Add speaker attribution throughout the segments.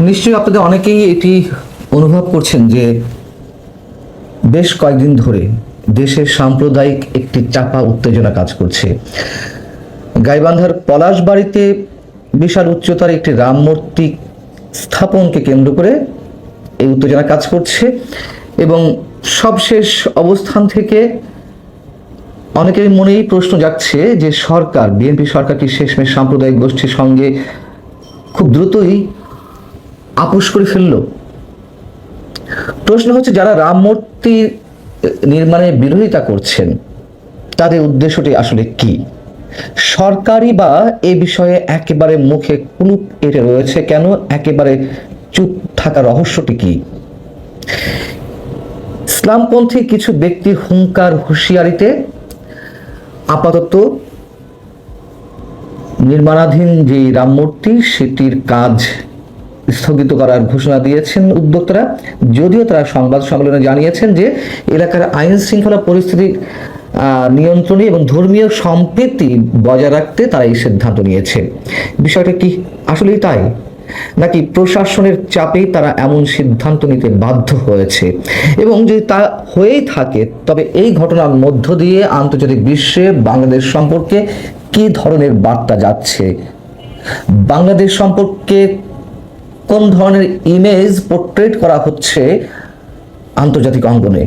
Speaker 1: নিশ্চয়ই আপনাদের অনেকেই এটি অনুভব করছেন যে বেশ কয়েকদিন ধরে দেশের সাম্প্রদায়িক একটি চাপা উত্তেজনা কাজ করছে। গাইবান্ধার পলাশবাড়িতে বিশাল উচ্চতার একটি রাম মূর্তি স্থাপনকে কেন্দ্র করে এই উত্তেজনা কাজ করছে এবং সবশেষ অবস্থান থেকে অনেকের মনেই প্রশ্ন জাগছে যে সরকার, বিএনপি সরকার কি শেষমেশ সাম্প্রদায়িক গোষ্ঠীর সঙ্গে খুব দ্রুতই আপোষ করে ফেলল? প্রশ্ন হচ্ছে, যারা রাম মূর্তি নির্মাণের বিরোধিতা করছেন তাদের উদ্দেশ্যটি আসলে কি? সরকারই বা এ বিষয়ে একেবারে মুখে কুলুপ এঁটে রয়েছে কেন? একেবারে চুপ থাকা রহস্যটি কি? ইসলামপন্থী কিছু ব্যক্তির হুঙ্কার হুঁশিয়ারিতে আপাতত নির্মাণাধীন যে রাম মূর্তি সেটির কাজ স্থগিত করার ঘোষণা দিয়েছেন উদ্যোক্তারা, যদিও তারা সংবাদ সম্মেলনে জানিয়েছেন যে এলাকার আইন শৃঙ্খলা পরিস্থিতি নিয়ন্ত্রণে এবং ধর্মীয় সম্প্রীতি বজায় রাখতে তারা এই সিদ্ধান্ত নিয়েছে। বিষয়টা কি আসলেই তাই, নাকি প্রশাসনের চাপেই তারা এমন সিদ্ধান্ত নিতে বাধ্য হয়েছে? এবং যদি তা হয়েই থাকে তবে এই ঘটনার মধ্য দিয়ে আন্তর্জাতিক বিশ্বে বাংলাদেশ সম্পর্কে কি ধরনের বার্তা যাচ্ছে? বাংলাদেশ সম্পর্কে কোন ধরনের ইমেজ পোর্ট্রেট করা হচ্ছে আন্তর্জাতিক অঙ্গনে?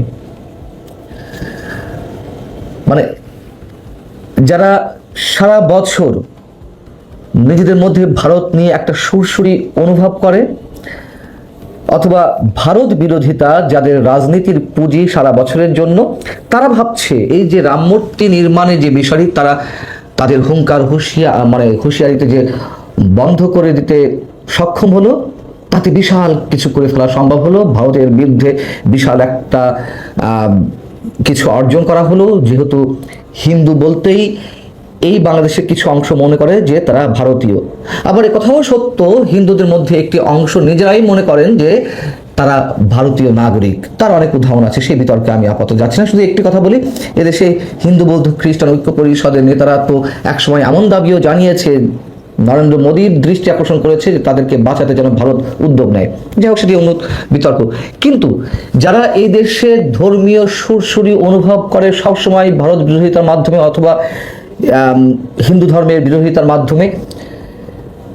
Speaker 1: মানে যারা সারা বছর নিজেদের মধ্যে ভারত নিয়ে একটা সুরসুরি অনুভব করে, অথবা ভারত বিরোধিতা যাদের রাজনীতির পুঁজি সারা বছরের জন্য, তারা ভাবছে এই যে রাম মূর্তি নির্মাণের যে বিষয়টি তারা তাদের হুঙ্কার হুঁশিয়ারিতে যে বন্ধ করে দিতে সক্ষম হলো, তাতে বিশাল কিছু করে ফেলা সম্ভব হলো, ভারতের বিরুদ্ধে বিশাল একটা কিছু অর্জন করা হলো। যেহেতু হিন্দু বলতেই এই বাংলাদেশের কিছু অংশ মনে করে যে তারা ভারতীয়, আবার এ কথাও সত্য, হিন্দুদের মধ্যে একটি অংশ নিজেরাই মনে করেন যে তারা ভারতীয় নাগরিক। তার অনেক উদাহরণ আছে, সেই বিতর্কে আমি আপাতত যাচ্ছি না। শুধু একটি কথা বলি, এদেশে হিন্দু বৌদ্ধ খ্রিস্টান ঐক্য পরিষদের নেতারা তো একসময় এমন দাবিও জানিয়েছে, নরেন্দ্র মোদীর দৃষ্টি আকর্ষণ করেছে যে তাদেরকে বাঁচাতে যেন ভারত উদ্যোগ নেয়। যাই হোক, সেটি অন্য বিতর্ক। কিন্তু যারা এই দেশে ধর্মীয় সুরসুরি অনুভব করে সবসময় ভারত বিরোধিতার মাধ্যমে অথবা হিন্দু ধর্মের বিরোধিতার মাধ্যমে,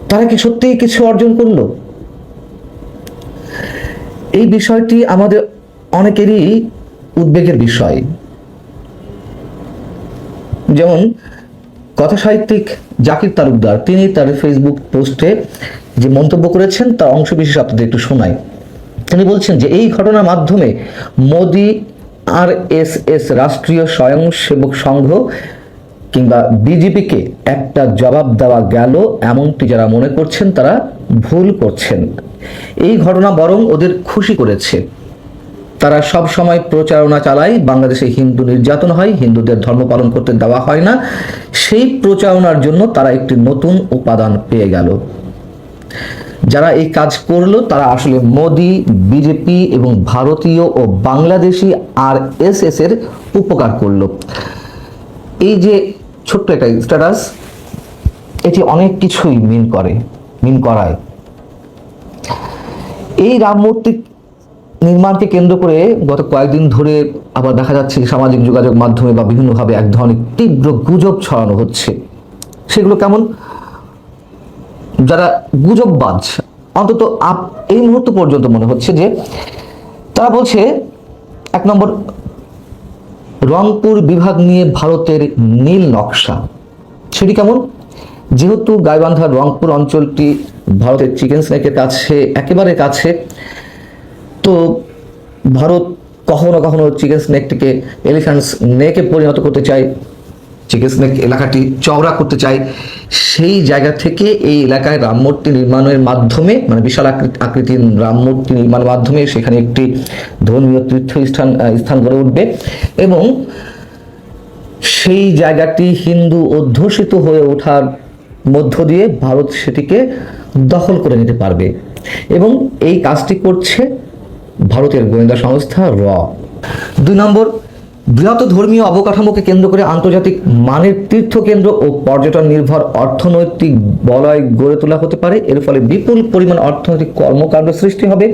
Speaker 1: তারা কি সত্যিই কিছু অর্জন করলো? এই বিষয়টি আমাদের অনেকেরই উদ্বেগের বিষয়। যেমন কথা সাহিত্যিক জাকির তালুকদার, তিনি তার ফেসবুক পোস্টে যে মন্তব্য করেছেন তার অংশবিশেষ আপনাদের একটু শোনাই। তিনি বলছেন যে এই ঘটনার মাধ্যমে মোদি, RSS, রাষ্ট্রীয় স্বয়ংসেবক সংঘ কিংবা বিজেপিকে একটা জবাব দেওয়া গেল, এমনটি যারা মনে করছেন তারা ভুল করছেন। এই ঘটনা বরং ওদের খুশি করেছে। তারা সব সময় প্রচারণা চালায় বাংলাদেশে হিন্দু নির্যাতন হয়, হিন্দুদের ধর্ম পালন করতে দেওয়া হয় না। সেই প্রচারণার জন্য তারা একটি নতুন উপাদান পেয়ে গেল। যারা এই কাজ করলো তারা আসলে মোদি, বিজেপি এবং ভারতীয় ও বাংলাদেশি RSS এর উপকার করলো। এই যে ছোট্ট একটা স্ট্যাটাস, এটি অনেক কিছুই মিন করায়। এই রাম মূর্তি নির্মাণকে কেন্দ্র করে গত কয়েকদিন ধরে আবার দেখা যাচ্ছে সামাজিক যোগাযোগ মাধ্যমে বা বিভিন্নভাবে এক ধরনের তীব্র গুজব ছড়ানো হচ্ছে। সেগুলো কেমন? যারা গুজববাজ, অন্তত এই মুহূর্ত পর্যন্ত মনে হচ্ছে যে তারা বলছে, 1 নম্বর, রংপুর বিভাগ নিয়ে ভারতের নীল নকশা। সেটি কেমন? যেহেতু গাইবান্ধার রংপুর অঞ্চলটি ভারতের চিকেন স্নেকের কাছে, একেবারে কাছে, তো ভারত কখনো কখনো চিকেন স্নেকটিকে এলিফ্যান্ট স্নেকে পরিণত করতে চায়, চিকেন স্নেক এলাকাটি চওড়া করতে চায়। সেই জায়গা থেকে এই এলাকায় রাম মূর্তি নির্মাণের মাধ্যমে, মানে বিশাল আকৃতির রাম মূর্তি নির্মাণের মাধ্যমে সেখানে একটি ধর্মীয় তীর্থস্থান গড়ে উঠবে এবং সেই জায়গাটি হিন্দু অধ্যুষিত হয়ে ওঠার মধ্য দিয়ে ভারত সেটিকে দখল করে নিতে পারবে। এবং এই কাজটি করছে ভারতের গোয়েন্দা সংস্থা র। 2 নম্বর, বৃহৎ ধর্মীয় অবকাঠামোকে কেন্দ্র করে আন্তর্জাতিক মানের তীর্থকেন্দ্র ও পর্যটন নির্ভর অর্থনৈতিক বলয় গড়ে তোলা হতে পারে। এর ফলে বিপুল পরিমাণ অর্থনৈতিক কর্মকাণ্ড সৃষ্টি হবে,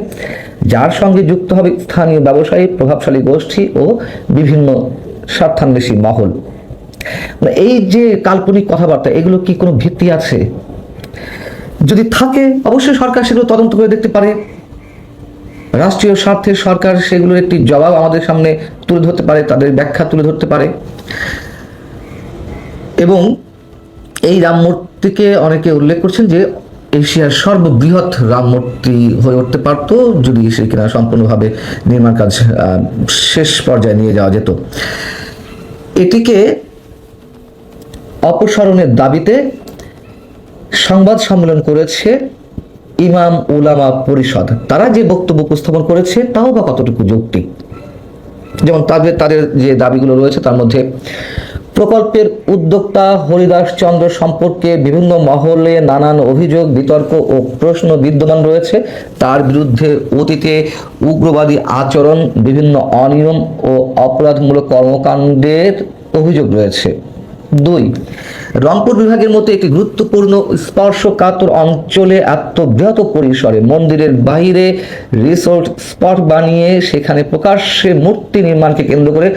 Speaker 1: যার সঙ্গে যুক্ত হবে স্থানীয় ব্যবসায়ী, প্রভাবশালী গোষ্ঠী ও বিভিন্ন স্বার্থান্বেষী মহল। এই যে কাল্পনিক কথাবার্তা, এগুলো কি কোনো ভিত্তি আছে? যদি থাকে অবশ্যই সরকার সেগুলো তদন্ত করে দেখতে পারে। রাষ্ট্রীয় স্বার্থে সরকার সেগুলোর একটি জবাব আমাদের সামনে তুলে ধরতে পারে, তাদের ব্যাখ্যা তুলে ধরতে পারে। এবং এই রাম মূর্তিকে অনেকে উল্লেখ করছেন যে এশিয়ার সর্ববৃহৎ রাম মূর্তি হয়ে উঠতে পারত যদি সে কিনা সম্পূর্ণভাবে নির্মাণ কাজ শেষ পর্যায়ে নিয়ে যাওয়া যেত। এটিকে অপসারণের দাবিতে সংবাদ সম্মেলন করেছে ইমাম উলামা পরিষদ। তারা যে বক্তব্য উপস্থাপন করেছে তাও বা কতটুকু যৌক্তিক। যেমন তাদের যে দাবিগুলো রয়েছে তার মধ্যে প্রকল্পের উদ্যোক্তা হরিদাস চন্দ্র সম্পর্কে বিভিন্ন মহলে নানান অভিযোগ, বিতর্ক ও প্রশ্ন বিদ্যমান রয়েছে। তার বিরুদ্ধে অতীতে উগ্রবাদী আচরণ, বিভিন্ন অনিয়ম ও অপরাধমূলক কর্মকাণ্ডের অভিযোগ রয়েছে। 2, রংপুর বিভাগের মতো একটি গুরুত্বপূর্ণ স্পর্শকাতর অঞ্চলে এত বৃহৎ পরিসরে মন্দিরের বাইরে রিসোর্ট স্পট বানিয়ে সেখানে প্রকাশ্যে মূর্তি নির্মাণকে কেন্দ্র করে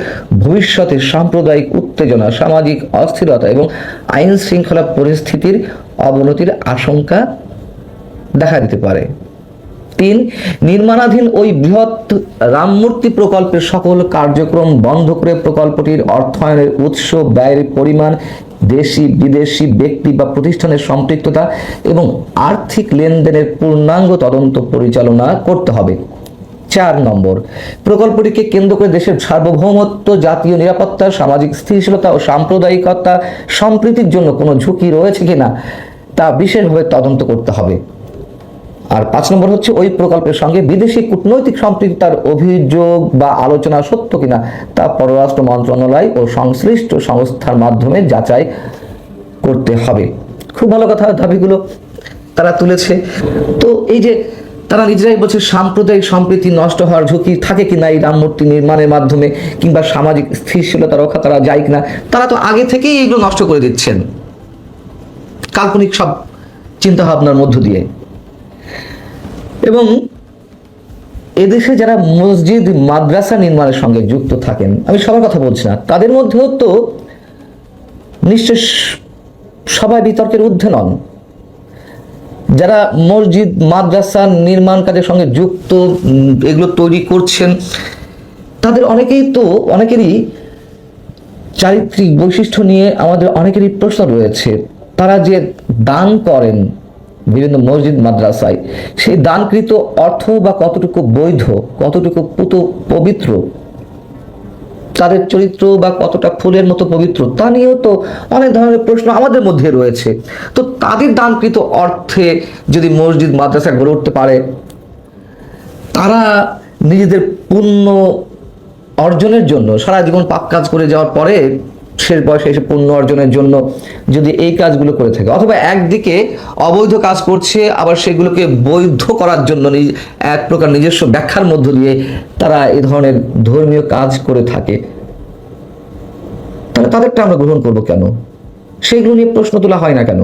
Speaker 1: ভবিষ্যতে সাম্প্রদায়িক উত্তেজনা, সামাজিক অস্থিরতা এবং আইন শৃঙ্খলা পরিস্থিতির অবনতির আশঙ্কা দেখা দিতে পারে। 3, নির্মাণাধীন ওই বৃহৎ রামমূর্তি প্রকল্পের সকল কার্যক্রম বন্ধ করে প্রকল্পটির অর্থায়নের উৎস, ব্যয়ের পরিমাণ, দেশি বিদেশি ব্যক্তি বা প্রতিষ্ঠানের সম্পৃক্ততা এবং আর্থিক লেনদেনের পূর্ণাঙ্গ তদন্ত পরিচালনা করতে হবে। 4 নম্বর, প্রকল্পটিকে কেন্দ্র করে দেশের সার্বভৌমত্ব, জাতীয় নিরাপত্তা, সামাজিক স্থিতিশীলতা ও সাম্প্রদায়িকতা সম্প্রীতির জন্য কোনো ঝুঁকি রয়েছে কিনা তা বিশেষভাবে তদন্ত করতে হবে। আর 5 নম্বর হচ্ছে ওই প্রকল্পের সঙ্গে বিদেশি কূটনৈতিক সম্পৃক্ততার অভিযোগ বা আলোচনা সত্য কিনা তা পররাষ্ট্র মন্ত্রণালয় ও সংশ্লিষ্ট সংস্থার মাধ্যমে যাচাই করতে হবে। খুব ভালো কথা দাবিগুলো তারা তুলেছে। তো এই যে তারা নিজেরাই বলছে সাম্প্রদায়িক সম্প্রীতি নষ্ট হওয়ার ঝুঁকি থাকে কিনা এই রাম মূর্তি নির্মাণের মাধ্যমে, কিংবা সামাজিক স্থিতিশীলতা রক্ষা করা যায় কিনা, তারা তো আগে থেকেই এগুলো নষ্ট করে দিচ্ছেন কাল্পনিক সব চিন্তা ভাবনার মধ্য দিয়ে। এবং এদেশে যারা মসজিদ মাদ্রাসা নির্মাণের সঙ্গে যুক্ত থাকেন, আমি সবার কথা বলছি না, তাদের মধ্যেও তো নিশ্চয় সবাই বিতর্কের ঊর্ধ্বে নন। যারা মসজিদ মাদ্রাসা নির্মাণ কাজের সঙ্গে যুক্ত, এগুলো তৈরি করছেন, তাদের অনেকেরই চারিত্রিক বৈশিষ্ট্য নিয়ে আমাদের অনেকেরই প্রশ্ন রয়েছে। তারা যে দান করেন বিভিন্ন মসজিদ মাদ্রাসায়, সেই দানকৃত অর্থ বা কতটুকু বৈধ, কতটুকু পবিত্র, তাদের চরিত্র বা কতটা ফুলের মতো পবিত্র, তা নিয়েও তো অনেক ধরনের প্রশ্ন আমাদের মধ্যে রয়েছে। তো তাদের দানকৃত অর্থে যদি মসজিদ মাদ্রাসা গড়ে উঠতে পারে, তারা নিজেদের পুণ্য অর্জনের জন্য সারা জীবন পাপ কাজ করে যাওয়ার পরে শেষ বয়সে এসে পুণ্য অর্জনের জন্য যদি এই কাজগুলো করে থাকে, অথবা একদিকে অবৈধ কাজ করছে আবার সেগুলোকে বৈধ করার জন্য এক প্রকার নিজস্ব ব্যাখ্যার মধ্য দিয়ে তারা এই ধরনের ধর্মীয় কাজ করে থাকে, তাহলে তাদেরটা আমরা গ্রহণ করব কেন? সেইগুলো নিয়ে প্রশ্ন তোলা হয় না কেন?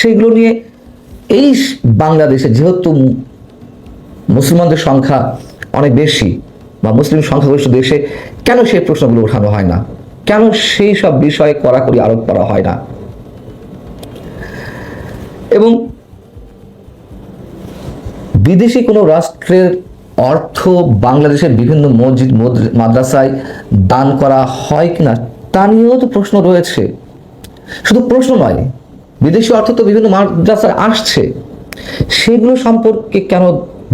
Speaker 1: সেইগুলো নিয়ে এই বাংলাদেশে যেহেতু মুসলমানদের সংখ্যা অনেক বেশি বা মুসলিম সংখ্যাগরিষ্ঠ দেশে কেন সেই প্রশ্নগুলো ওঠানো হয় না? কেন সেই সব বিষয়ে কড়াকড়ি আরোপ করা হয় না? এবং বিদেশি কোনো রাষ্ট্রের অর্থ বাংলাদেশের বিভিন্ন মসজিদ মাদ্রাসায় দান করা হয় কিনা তা নিয়েও তো প্রশ্ন রয়েছে। শুধু প্রশ্ন নয়, বিদেশি অর্থ তো বিভিন্ন মাদ্রাসায় আসছে, সেগুলো সম্পর্কে কেন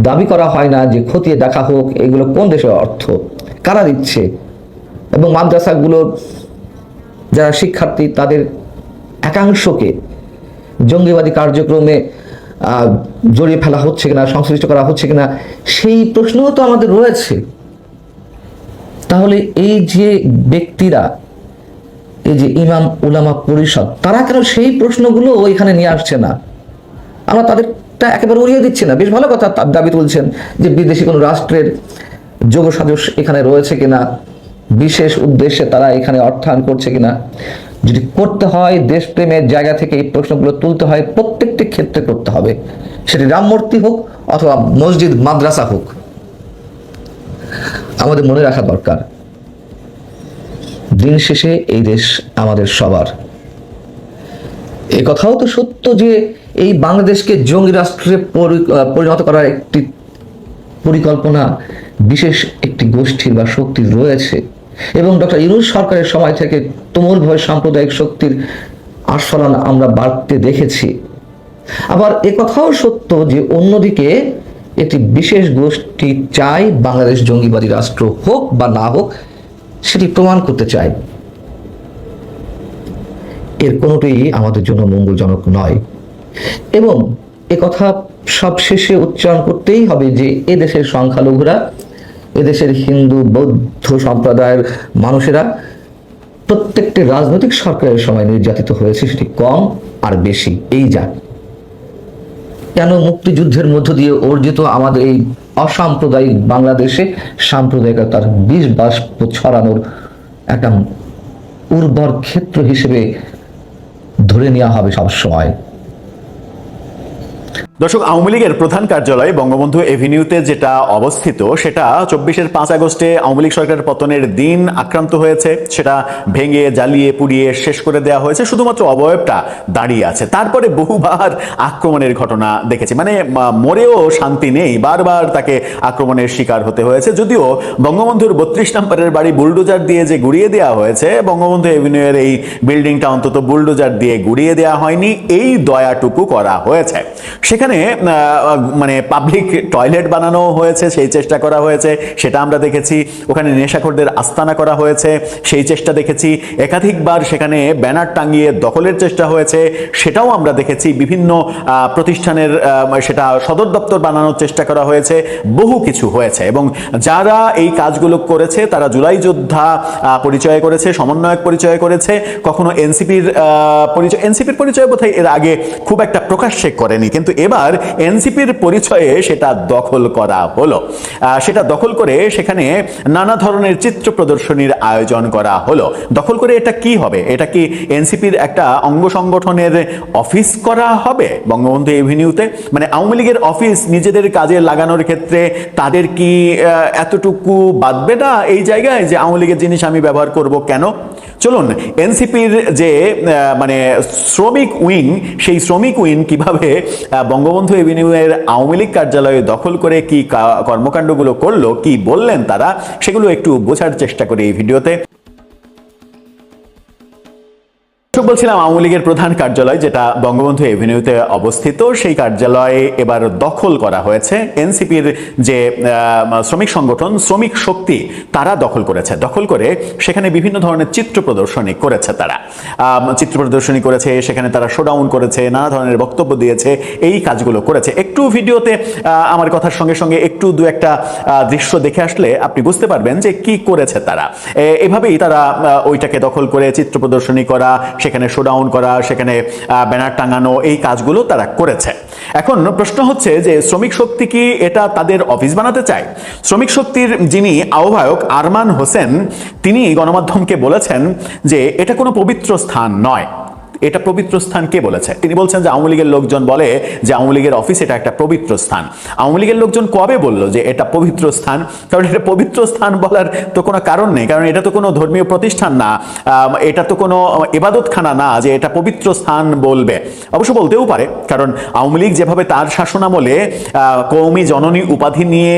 Speaker 1: দাবি করা হয় না যে খতিয়ে দেখা হোক এগুলো কোন দেশের অর্থ, কারা দিচ্ছে, এবং মাদ্রাসাগুলোর যারা শিক্ষার্থী তাদের একাংশকে জঙ্গিবাদী কার্যক্রমে জড়িয়ে ফেলা হচ্ছে কিনা, সংশ্লিষ্ট করা হচ্ছে কিনা, সেই প্রশ্নও তো আমাদের রয়েছে। তাহলে এই যে ব্যক্তিরা, এই যে ইমাম উলামা পরিষদ, তারা কেন সেই প্রশ্নগুলো এখানে নিয়ে আসছে না? আমরা তাদেরটা একেবারে উড়িয়ে দিচ্ছি না। বেশ ভালো কথা দাবি তুলছেন যে বিদেশি কোনো রাষ্ট্রের যোগ সাজস এখানে রয়েছে কিনা, বিশেষ উদ্দেশ্যে তারা এখানে অর্থায়ন করছে কিনা। যদি করতে হয় দেশপ্রেমের জায়গা থেকে এই প্রশ্নগুলো তুলতে হয়, প্রত্যেকটি ক্ষেত্রে করতে হবে, সেটি রামমূর্তি হোক অথবা মসজিদ মাদ্রাসা হোক। আমাদের মনে রাখা দরকার, দিন শেষে এই দেশ আমাদের সবার। এ কথাও তো সত্য যে এই বাংলাদেশকে জঙ্গি রাষ্ট্রে পরিণত করার একটি পরিকল্পনা বিশেষ একটি গোষ্ঠীর বা শক্তির রয়েছে, এবং ডক্টর ইউনূস সরকারের সময় থেকে তুমুলভাবে সাম্প্রদায়িক শক্তির আস্ফালন আমরা বাড়তে দেখেছি। আবার এ কথাও সত্য যে অন্যদিকে একটি বিশেষ গোষ্ঠী চায় বাংলাদেশ জঙ্গিবাদী রাষ্ট্র হোক বা না হোক, সেটি প্রমাণ করতে চায়। এর কোনোটাই আমাদের জন্য মঙ্গলজনক নয়, এবং একথা সবশেষে উচ্চারণ করতেই হবে যে এদেশের সংখ্যালঘুরা, এদেশের হিন্দু বৌদ্ধ সম্প্রদায়ের মানুষেরা প্রত্যেকটি রাজনৈতিক সরকারের সময় নির্যাতিত হয়েছে, সেটি কম আর বেশি এই যা। কেন মুক্তিযুদ্ধের মধ্য দিয়ে অর্জিত আমাদের এই অসাম্প্রদায়িক বাংলাদেশে সাম্প্রদায়িকতার বিষ বাষ্প ছড়ানোর একটা উর্বর ক্ষেত্র হিসেবে ধরে নেওয়া হবে সবসময়।
Speaker 2: দর্শক, আওয়ামী লীগের প্রধান কার্যালয় বঙ্গবন্ধু এভিনিউতে যেটা অবস্থিত, সেটা 24-এর 5 আগস্টে আওয়ামী লীগ সরকারের পতনের দিন আক্রান্ত হয়েছে। সেটা ভেঙে জ্বালিয়ে পুড়িয়ে শেষ করে দেওয়া হয়েছে, শুধুমাত্র অবয়বটা দাঁড়িয়ে আছে। তারপরে বহুবার আক্রমণের ঘটনা দেখেছি, মানে মরেও শান্তি নেই, বারবার তাকে আক্রমণের শিকার হতে হয়েছে। যদিও বঙ্গবন্ধুর 32 নম্বরের বাড়ি বুলডোজার দিয়ে যে গুড়িয়ে দেওয়া হয়েছে, বঙ্গবন্ধু এভিনিউয়ের এই বিল্ডিংটা অন্তত বুলডোজার দিয়ে গুড়িয়ে দেওয়া হয়নি, এই দয়াটুকু করা হয়েছে। সেখানে মানে পাবলিক টয়লেট বানানো হয়েছে, সেই চেষ্টা করা হয়েছে, সেটা আমরা দেখেছি। ওখানে নেশাখোরদের আস্তানা করা হয়েছে, সেই চেষ্টা দেখেছি। একাধিকবার সেখানে ব্যানার টাঙিয়ে দখলের চেষ্টা হয়েছে, সেটাও আমরা দেখেছি। বিভিন্ন প্রতিষ্ঠানের সেটা সদর দপ্তর বানানোর চেষ্টা করা হয়েছে, বহু কিছু হয়েছে। এবং যারা এই কাজগুলো করেছে তারা জুলাই যোদ্ধা পরিচয় করেছে, সমন্বয়ক পরিচয় করেছে, কখনো এনসিপির পরিচয় বোধহয় এর আগে খুব একটা প্রকাশ্যে করেনি, কিন্তু এবার এনসিপির পরিচয়ে সেটা দখল করা হলো। সেটা দখল করে সেখানে নানা ধরনের চিত্র প্রদর্শনীর আয়োজন করা হলো। দখল করে এটা কি হবে? এটা কি এনসিপির একটা অঙ্গ সংগঠনের অফিস করা হবে বঙ্গবন্ধু এভিনিউতে? মানে আওয়ামী লীগের অফিস নিজেদের কাজে লাগানোর ক্ষেত্রে তাদের কি এতটুকু বাদবে না এই জায়গায় যে আওয়ামী লীগের জিনিস আমি ব্যবহার করব কেন? চলুন, এনসিপির যে মানে শ্রমিক উইং, সেই শ্রমিক উইং কিভাবে বঙ্গবন্ধু এভিনিউয়ের আওয়ামী লীগ কার্যালয়ে দখল করে কি কর্মকাণ্ডগুলো করলো, কি বললেন তারা, সেগুলো একটু বোঝার চেষ্টা করি এই ভিডিওতে। বলছিলাম, আওয়ামী লীগের প্রধান কার্যালয় যেটা বঙ্গবন্ধু এভিনিউতে অবস্থিত, সেই কার্যালয়ে এবার দখল করা হয়েছে। এনসিপির যে শ্রমিক সংগঠন শ্রমিক শক্তি, তারা দখল করেছে। দখল করে সেখানে বিভিন্ন ধরনের চিত্র প্রদর্শনী করেছে। তারা চিত্র প্রদর্শনী করেছে, সেখানে তারা শোডাউন করেছে, নানা ধরনের বক্তব্য দিয়েছে, এই কাজগুলো করেছে। একটু ভিডিওতে আমার কথার সঙ্গে সঙ্গে একটু দু একটা দৃশ্য দেখে আসলে আপনি বুঝতে পারবেন যে কি করেছে তারা। এভাবেই তারা ওইটাকে দখল করে চিত্র প্রদর্শনী করা, সেখানে শোডাউন করা, সেখানে ব্যানার টাঙানো, এই কাজগুলো তারা করেছে। এখন প্রশ্ন হচ্ছে যে শ্রমিক শক্তি কি এটা তাদের অফিস বানাতে চায়? শ্রমিক শক্তির যিনি আহ্বায়ক আরমান হোসেন, তিনি গণমাধ্যমকে বলেছেন যে এটা কোনো পবিত্র স্থান নয়। এটা পবিত্র স্থান কে বলেছে? তিনি বলছেন যে আওয়ামী লীগের লোকজন বলে যে আওয়ামী লীগের অফিস এটা একটা পবিত্র স্থান। আওয়ামী লীগের লোকজন কবে বললো যে এটা পবিত্র স্থান? কারণ এটা পবিত্র স্থান বলার তো কোনো কারণ নেই, কারণ এটা তো কোনো ধর্মীয় প্রতিষ্ঠান না, এটা তো কোনো ইবাদতখানা না যে এটা পবিত্র স্থান বলবে। অবশ্য বলতেও পারে, কারণ আওয়ামী লীগ যেভাবে তার শাসনামলে কওমি জননী উপাধি নিয়ে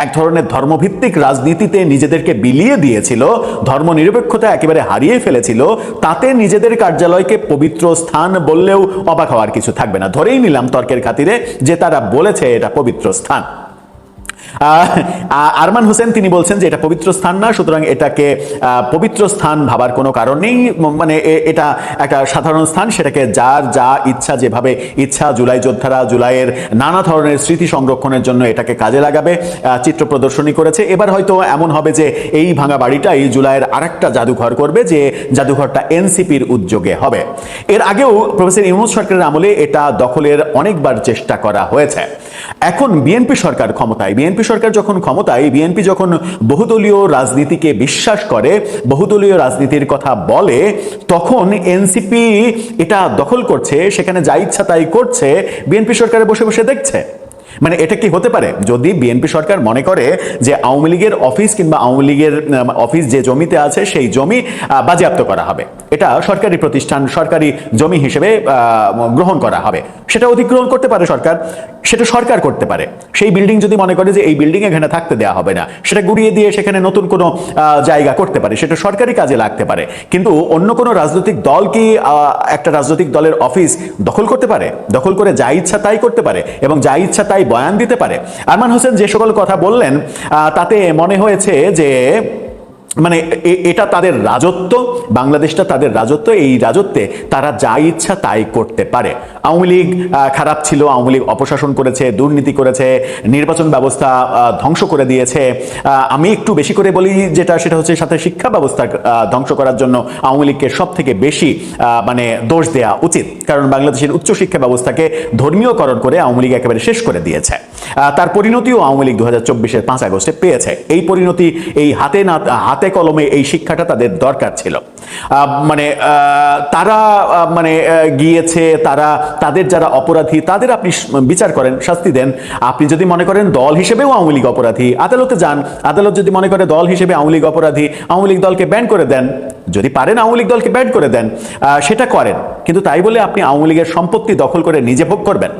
Speaker 2: এক ধরনের ধর্মভিত্তিক রাজনীতিতে নিজেদেরকে বিলিয়ে দিয়েছিল, ধর্মনিরপেক্ষতা একেবারে হারিয়ে ফেলেছিল, তাতে নিজেদের কার্যালয়কে পবিত্র স্থান বললেও অবাক হওয়ার কিছু থাকবে না। ধরেই নিলাম তর্কের খাতিরে যে তারা বলেছে এটা পবিত্র স্থান। আরমান হোসেন তিনি বলছেন যে এটা পবিত্র স্থান না, সুতরাং এটাকে পবিত্র স্থান ভাবার কোনো কারণ নেই। মানে এটা একটা সাধারণ স্থান, সেটাকে যার যা ইচ্ছা, যেভাবে ইচ্ছা জুলাই যোদ্ধারা জুলাইয়ের নানা ধরনের স্মৃতি সংরক্ষণের জন্য এটাকে কাজে লাগাবে, চিত্র প্রদর্শনী করেছে। এবার হয়তো এমন হবে যে এই ভাঙা বাড়িটাই জুলাইয়ের আরেকটা জাদুঘর করবে, যে জাদুঘরটা এনসিপির উদ্যোগে হবে। এর আগেও প্রফেসর ইউনূস সরকারের আমলে এটা দখলের অনেকবার চেষ্টা করা হয়েছে। এখন বিএনপি সরকার ক্ষমতায়, বিএনপি সরকার যখন ক্ষমতায়, বিএনপি যখন বহুদলীয় রাজনীতিকে বিশ্বাস করে, বহুদলীয় রাজনীতির কথা বলে, তখন এনসিপি এটা দখল করছে, সেখানে যা ইচ্ছা তাই করছে, বিএনপি সরকারে বসে বসে দেখছে। মানে এটা কি হতে পারে? যদি বিএনপি সরকার মনে করে যে আওয়ামী লীগের অফিস কিংবা আওয়ামী লীগের অফিস যে জমিতে আছে সেই জমি বাজেয়াপ্ত করা হবে, এটা সরকারি প্রতিষ্ঠান, সরকারি জমি হিসেবে গ্রহণ করা হবে, সেটা অধিগ্রহণ করতে পারে সরকার, সেটা সরকার করতে পারে। সেই বিল্ডিং যদি মনে করে যে এই বিল্ডিং এখানে থাকতে দেওয়া হবে না, সেটা গুড়িয়ে দিয়ে সেখানে নতুন কোনো জায়গা করতে পারে, সেটা সরকারি কাজে লাগতে পারে। কিন্তু অন্য কোনো রাজনৈতিক দল কি একটা রাজনৈতিক দলের অফিস দখল করতে পারে? দখল করে যা ইচ্ছা তাই করতে পারে এবং যা ইচ্ছা তাই বয়ান দিতে পারে? আরমান হোসেন যে সকল কথা বললেন তাতে মনে হয়েছে যে মানে এটা তাদের রাজত্ব, বাংলাদেশটা তাদের রাজত্ব, এই রাজত্বে তারা যা ইচ্ছা তাই করতে পারে। আওয়ামী লীগ খারাপ ছিল, আওয়ামী লীগ অপশাসন করেছে, দুর্নীতি করেছে, নির্বাচন ব্যবস্থা ধ্বংস করে দিয়েছে। আমি একটু বেশি করে বলি যেটা, সেটা হচ্ছে সাথে শিক্ষা ব্যবস্থা ধ্বংস করার জন্য আওয়ামী লীগকে সব থেকে বেশি মানে দোষ দেওয়া উচিত, কারণ বাংলাদেশের উচ্চশিক্ষা ব্যবস্থাকে ধর্মীয়করণ করে আওয়ামী লীগ একেবারে শেষ করে দিয়েছে। তার পরিণতিও আওয়ামী লীগ 2024-এর 5 আগস্টে পেয়েছে। এই পরিণতি, এই হাতে কলমে এই শিক্ষাটা তাদের দরকার ছিল। মানে তারা মানে গিয়েছে, তাদের যারা অপরাধী তাদের আপনি বিচার করেন, শাস্তি দেন। আপনি যদি মনে করেন দল হিসেবেও আওয়ামী লীগ অপরাধী, আদালতে যান। আদালত যদি মনে করে দল হিসেবে আওয়ামী লীগ অপরাধী, আওয়ামী লীগ দলকে ব্যান করে দেন। যদি পারেন আওয়ামী লীগ দলকে ব্যান করে দেন, সেটা করেন। কিন্তু তাই বলে আপনি আওয়ামী লীগের সম্পত্তি দখল করে নিজে ভোগ করবেন?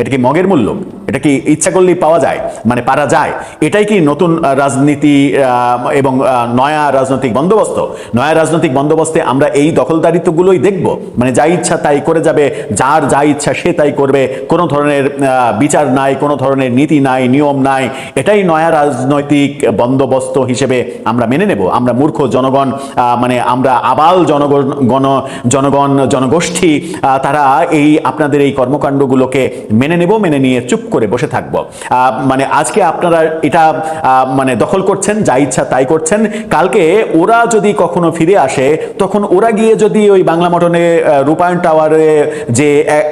Speaker 2: এটা কি মগের মূল্য? এটা কি ইচ্ছা করলেই পাওয়া যায়, মানে পারা যায়? এটাই কি নতুন রাজনীতি এবং নয়া রাজনৈতিক বন্দোবস্ত? নয়া রাজনৈতিক বন্দোবস্তে আমরা এই দখলদারিত্বগুলোই দেখব, মানে যা ইচ্ছা তাই করে যাবে, যার যা ইচ্ছা সে তাই করবে, কোনো ধরনের বিচার নাই, কোনো ধরনের নীতি নাই, নিয়ম নাই। এটাই নয়া রাজনৈতিক বন্দোবস্ত হিসেবে আমরা মেনে নেব? আমরা মূর্খ জনগণ, মানে আমরা আবাল জনগোষ্ঠী, তারা এই আপনাদের এই কর্মকাণ্ডগুলোকে মেনে নেব, মেনে নিয়ে চুপ করে বসে থাকবো? মানে আজকে আপনারা এটা মানে দখল করছেন, যা ইচ্ছা তাই করছেন। কালকে ওরা যদি কখনো ফিরে আসে, তখন ওরা গিয়ে যদি ওই বাংলা মটনে রূপায়ণ টাওয়ারে, যে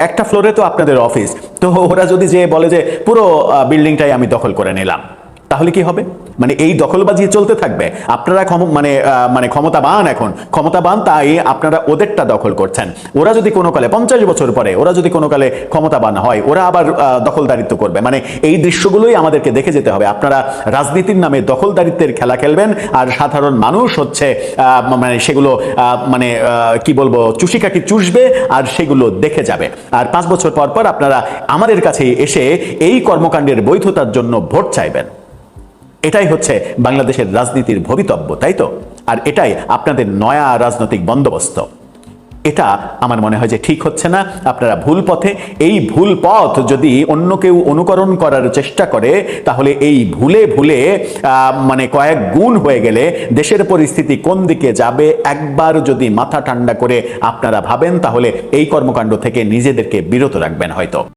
Speaker 2: একটা ফ্লোরে তো আপনাদের অফিস, তো ওরা যদি যে বলে যে পুরো বিল্ডিংটাই আমি দখল করে নিলাম, তাহলে কি হবে? মানে এই দখলবাজি চলতে থাকবে। আপনারা মানে ক্ষমতাবান, এখন ক্ষমতাবান, তাই আপনারা ওদেরটা দখল করছেন। ওরা যদি কোনো কালে 50 বছর পরে ওরা যদি কোনো কালে ক্ষমতাবান হয়, ওরা আবার দখলদারিত্ব করবে। মানে এই দৃশ্যগুলোই আমাদেরকে দেখে যেতে হবে। আপনারা রাজনীতির নামে দখলদারিত্বের খেলা খেলবেন, আর সাধারণ মানুষ হচ্ছে মানে সেগুলো মানে কি বলবো, চুষিকাঠি চুষবে আর সেগুলো দেখে যাবে। আর 5 বছর পর পর আপনারা আমাদের কাছে এসে এই কর্মকাণ্ডের বৈধতার জন্য ভোট চাইবেন। এটাই হচ্ছে বাংলাদেশের রাজনীতির ভবিতব্য, তাই তো? আর এটাই আপনাদের নয়া রাজনৈতিক বন্দোবস্ত। এটা আমার মনে হয় যে ঠিক হচ্ছে না। আপনারা ভুল পথে। এই ভুল পথ যদি অন্য কেউ অনুকরণ করার চেষ্টা করে, তাহলে এই ভুলে ভুলে মানে কয়েক গুণ হয়ে গেলে দেশের পরিস্থিতি কোন দিকে যাবে একবার যদি মাথা ঠান্ডা করে আপনারা ভাবেন, তাহলে এই কর্মকাণ্ড থেকে নিজেদেরকে বিরত রাখবেন হয়তো।